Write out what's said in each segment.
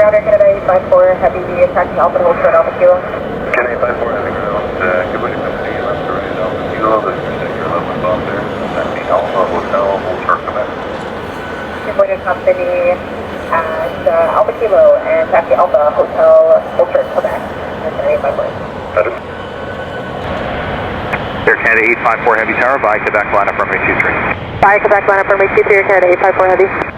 ground Air Canada 854 Heavy, taxi Alpha hold short Alpha Kilo. Canada 854 Heavy ground, good morning company, left to right Alpha Kilo, this is your level above there, taxi Alpha Hotel, hold short Quebec. Good morning company at Alpha Kilo and taxi Alpha Hotel, hold short Quebec, Air Canada 854. Better. Air Canada 854 Heavy Tower, by Quebec, line up runway 23. By Quebec, line up runway 23, Air Canada 854 Heavy.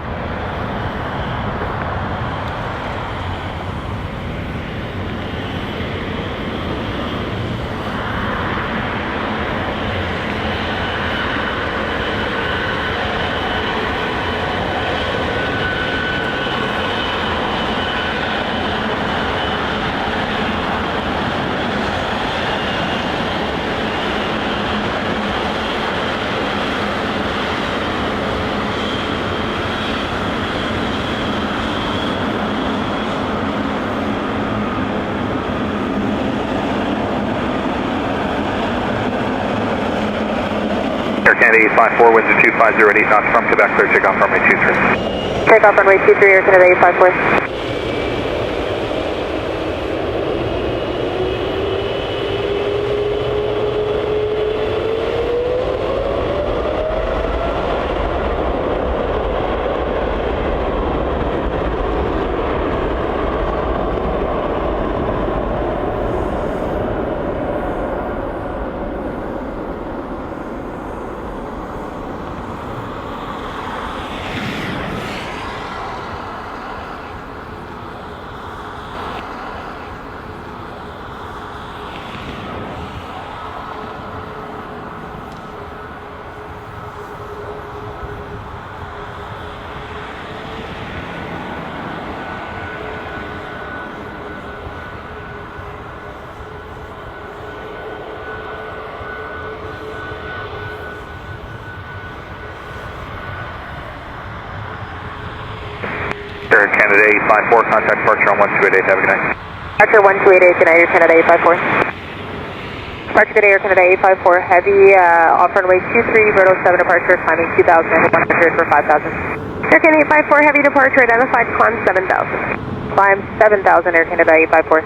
Air Canada 854, winds are 250 at 8 knots from Quebec, clear takeoff runway 23. Takeoff runway 23, Air Canada 854. Air Canada 854, contact departure on 1288, have a good night. Departure 1288, good night, Air Canada 854. Departure, good day, Air Canada 854, Heavy, off runway 23, Vertical 7 departure, climbing 2,100 for 5,000. Air Canada 854, Heavy departure, identified, climb 7,000. Climb 7,000, Air Canada 854.